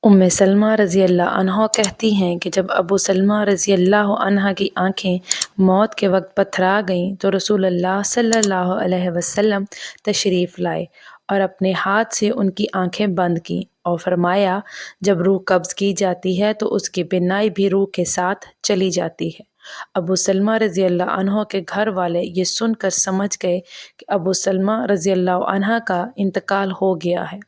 سلمہ رضی اللہ عنہ کہتی ہیں کہ جب ابو سلمہ رضی اللہ عنہ کی آنکھیں موت کے وقت پتھرا گئیں تو رسول اللہ صلی اللہ علیہ وسلم تشریف لائے اور اپنے ہاتھ سے ان کی آنکھیں بند کیں اور فرمایا، جب روح قبض کی جاتی ہے تو اس کی بینائی بھی روح کے ساتھ چلی جاتی ہے۔ ابو سلمہ رضی اللہ عنہ کے گھر والے یہ سن کر سمجھ گئے کہ ابو سلمہ رضی اللہ عنہ کا انتقال ہو گیا ہے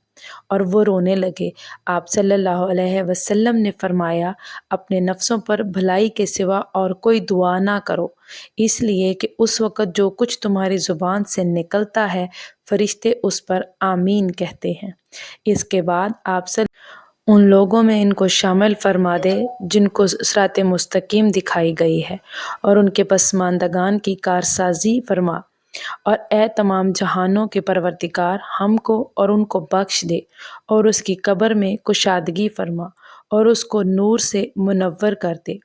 اور وہ رونے لگے۔ آپ صلی اللہ علیہ وسلم نے فرمایا، اپنے نفسوں پر بھلائی کے سوا اور کوئی دعا نہ کرو، اس لیے کہ اس وقت جو کچھ تمہاری زبان سے نکلتا ہے فرشتے اس پر آمین کہتے ہیں۔ اس کے بعد آپ ان لوگوں میں ان کو شامل فرما دے جن کو صراط مستقیم دکھائی گئی ہے، اور ان کے پسماندگان کی کارسازی فرما، اور اے تمام جہانوں کے پروردگار، ہم کو اور ان کو بخش دے اور اس کی قبر میں کشادگی فرما اور اس کو نور سے منور کر دے۔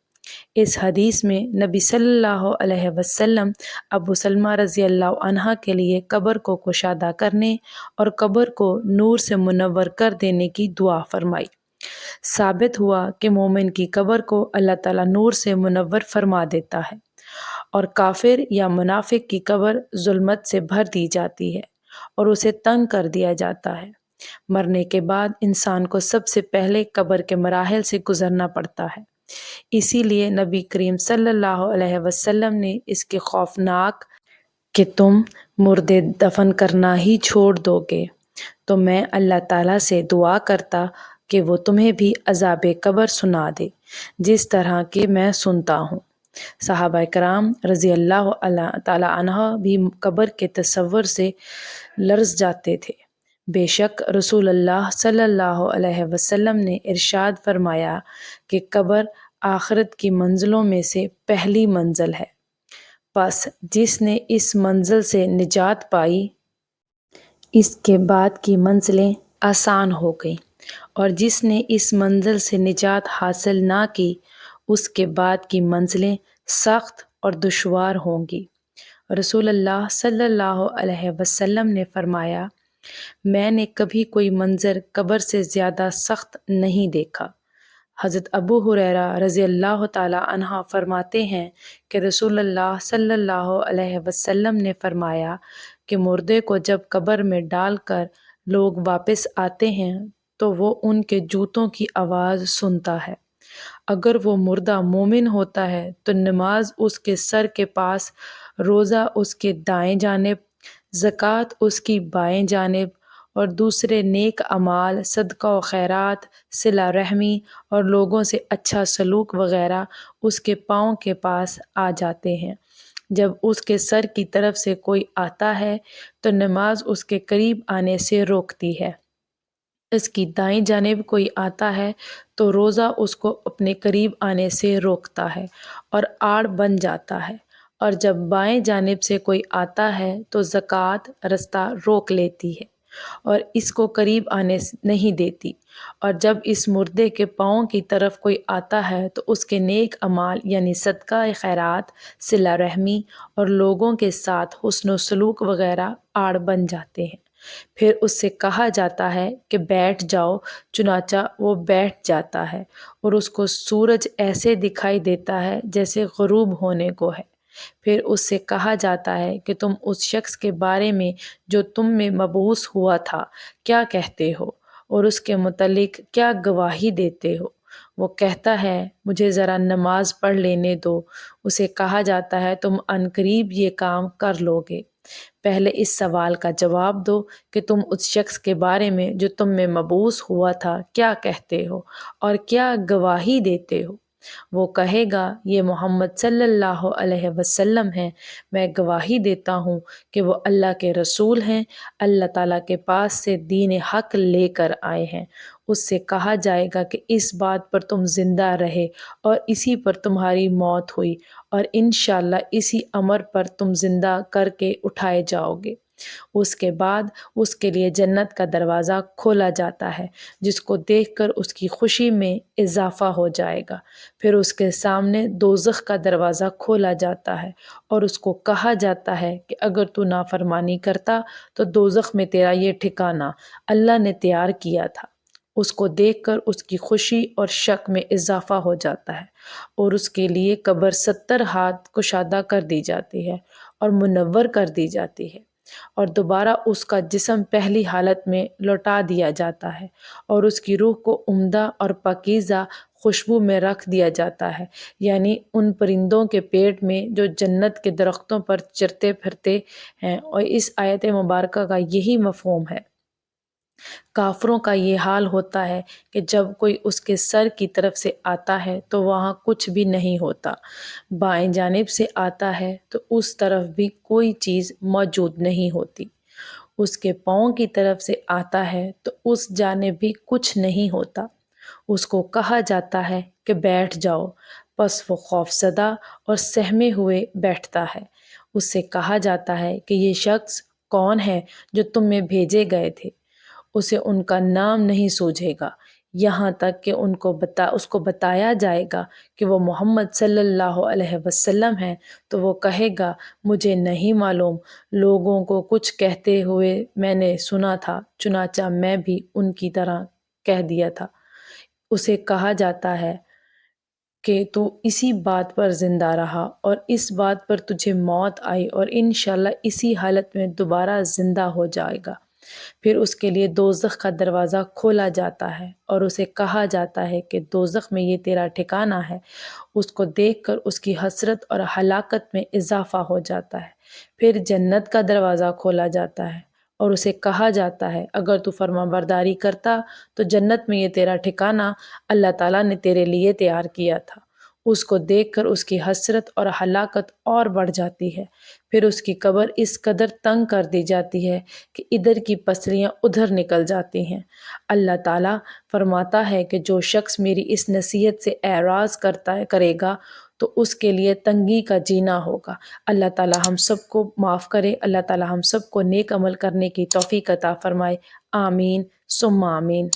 اس حدیث میں نبی صلی اللہ علیہ وسلم ابو سلمہ رضی اللہ عنہ کے لیے قبر کو کشادہ کرنے اور قبر کو نور سے منور کر دینے کی دعا فرمائی۔ ثابت ہوا کہ مومن کی قبر کو اللہ تعالیٰ نور سے منور فرما دیتا ہے، اور کافر یا منافق کی قبر ظلمت سے بھر دی جاتی ہے اور اسے تنگ کر دیا جاتا ہے۔ مرنے کے بعد انسان کو سب سے پہلے قبر کے مراحل سے گزرنا پڑتا ہے، اسی لیے نبی کریم صلی اللہ علیہ وسلم نے اس کے خوفناک کہ تم مردے دفن کرنا ہی چھوڑ دو گے تو میں اللہ تعالیٰ سے دعا کرتا کہ وہ تمہیں بھی عذاب قبر سنا دے جس طرح کہ میں سنتا ہوں۔ صحابہ کرام رضی اللہ تعالیٰ عنہ بھی قبر کے تصور سے لرز جاتے تھے۔ بے شک رسول اللہ صلی اللہ علیہ وسلم نے ارشاد فرمایا کہ قبر آخرت کی منزلوں میں سے پہلی منزل ہے، پس جس نے اس منزل سے نجات پائی اس کے بعد کی منزلیں آسان ہو گئیں، اور جس نے اس منزل سے نجات حاصل نہ کی اس کے بعد کی منزلیں سخت اور دشوار ہوں گی۔ رسول اللہ صلی اللہ علیہ وسلم نے فرمایا، میں نے کبھی کوئی منظر قبر سے زیادہ سخت نہیں دیکھا۔ حضرت ابو ہریرہ رضی اللہ تعالیٰ عنہ فرماتے ہیں کہ رسول اللہ صلی اللہ علیہ وسلم نے فرمایا کہ مردے کو جب قبر میں ڈال کر لوگ واپس آتے ہیں تو وہ ان کے جوتوں کی آواز سنتا ہے۔ اگر وہ مردہ مومن ہوتا ہے تو نماز اس کے سر کے پاس، روزہ اس کے دائیں جانب، زکوٰۃ اس کی بائیں جانب، اور دوسرے نیک اعمال، صدقہ و خیرات، صلہ رحمی اور لوگوں سے اچھا سلوک وغیرہ اس کے پاؤں کے پاس آ جاتے ہیں۔ جب اس کے سر کی طرف سے کوئی آتا ہے تو نماز اس کے قریب آنے سے روکتی ہے، اس کی دائیں جانب کوئی آتا ہے تو روزہ اس کو اپنے قریب آنے سے روکتا ہے اور آڑ بن جاتا ہے، اور جب بائیں جانب سے کوئی آتا ہے تو زکوٰۃ رستہ روک لیتی ہے اور اس کو قریب آنے نہیں دیتی، اور جب اس مردے کے پاؤں کی طرف کوئی آتا ہے تو اس کے نیک اعمال یعنی صدقہ خیرات، صلہ رحمی اور لوگوں کے ساتھ حسن و سلوک وغیرہ آڑ بن جاتے ہیں۔ پھر اس سے کہا جاتا ہے کہ بیٹھ جاؤ، چنانچہ وہ بیٹھ جاتا ہے، اور اس کو سورج ایسے دکھائی دیتا ہے جیسے غروب ہونے کو ہے۔ پھر اس سے کہا جاتا ہے کہ تم اس شخص کے بارے میں جو تم میں مبعوث ہوا تھا کیا کہتے ہو، اور اس کے متعلق کیا گواہی دیتے ہو؟ وہ کہتا ہے، مجھے ذرا نماز پڑھ لینے دو۔ اسے کہا جاتا ہے، تم عنقریب یہ کام کر لو گے۔ پہلے اس سوال کا جواب دو کہ تم اس شخص کے بارے میں جو تم میں مبعوث ہوا تھا کیا کہتے ہو اور کیا گواہی دیتے ہو؟ وہ کہے گا، یہ محمد صلی اللہ علیہ وسلم ہیں، میں گواہی دیتا ہوں کہ وہ اللہ کے رسول ہیں، اللہ تعالیٰ کے پاس سے دین حق لے کر آئے ہیں۔ اس سے کہا جائے گا کہ اس بات پر تم زندہ رہے اور اسی پر تمہاری موت ہوئی، اور انشاءاللہ اسی امر پر تم زندہ کر کے اٹھائے جاؤ گے۔ اس کے بعد اس کے لیے جنت کا دروازہ کھولا جاتا ہے جس کو دیکھ کر اس کی خوشی میں اضافہ ہو جائے گا۔ پھر اس کے سامنے دوزخ کا دروازہ کھولا جاتا ہے اور اس کو کہا جاتا ہے کہ اگر تو نافرمانی کرتا تو دوزخ میں تیرا یہ ٹھکانہ اللہ نے تیار کیا تھا۔ اس کو دیکھ کر اس کی خوشی اور شک میں اضافہ ہو جاتا ہے، اور اس کے لیے قبر 70 ہاتھ کشادہ کر دی جاتی ہے اور منور کر دی جاتی ہے، اور دوبارہ اس کا جسم پہلی حالت میں لوٹا دیا جاتا ہے، اور اس کی روح کو عمدہ اور پاکیزہ خوشبو میں رکھ دیا جاتا ہے، یعنی ان پرندوں کے پیٹ میں جو جنت کے درختوں پر چرتے پھرتے ہیں۔ اور اس آیت مبارکہ کا یہی مفہوم ہے۔ کافروں کا یہ حال ہوتا ہے کہ جب کوئی اس کے سر کی طرف سے آتا ہے تو وہاں کچھ بھی نہیں ہوتا، بائیں جانب سے آتا ہے تو اس طرف بھی کوئی چیز موجود نہیں ہوتی، اس کے پاؤں کی طرف سے آتا ہے تو اس جانب بھی کچھ نہیں ہوتا، اس کو کہا جاتا ہے کہ بیٹھ جاؤ، پس وہ خوف زدہ اور سہمے ہوئے بیٹھتا ہے۔ اس سے کہا جاتا ہے کہ یہ شخص کون ہے جو تم میں بھیجے گئے تھے؟ اسے ان کا نام نہیں سوجھے گا، یہاں تک کہ اس کو بتایا جائے گا کہ وہ محمد صلی اللہ علیہ وسلم ہیں، تو وہ کہے گا مجھے نہیں معلوم، لوگوں کو کچھ کہتے ہوئے میں نے سنا تھا، چنانچہ میں بھی ان کی طرح کہہ دیا تھا۔ اسے کہا جاتا ہے کہ تو اسی بات پر زندہ رہا اور اس بات پر تجھے موت آئی، اور انشاءاللہ اسی حالت میں دوبارہ زندہ ہو جائے گا۔ پھر اس کے لیے دوزخ کا دروازہ کھولا جاتا ہے اور اسے کہا جاتا ہے کہ دوزخ میں یہ تیرا ٹھکانہ ہے۔ اس کو دیکھ کر اس کی حسرت اور ہلاکت میں اضافہ ہو جاتا ہے۔ پھر جنت کا دروازہ کھولا جاتا ہے اور اسے کہا جاتا ہے اگر تو فرما برداری کرتا تو جنت میں یہ تیرا ٹھکانہ اللہ تعالیٰ نے تیرے لیے تیار کیا تھا۔ اس کو دیکھ کر اس کی حسرت اور ہلاکت اور بڑھ جاتی ہے۔ پھر اس کی قبر اس قدر تنگ کر دی جاتی ہے کہ ادھر کی پسلیاں ادھر نکل جاتی ہیں۔ اللہ تعالیٰ فرماتا ہے کہ جو شخص میری اس نصیحت سے اعراض کرے گا تو اس کے لیے تنگی کا جینا ہوگا۔ اللہ تعالیٰ ہم سب کو معاف کرے، اللہ تعالیٰ ہم سب کو نیک عمل کرنے کی توفیق عطا فرمائے، آمین ثم آمین۔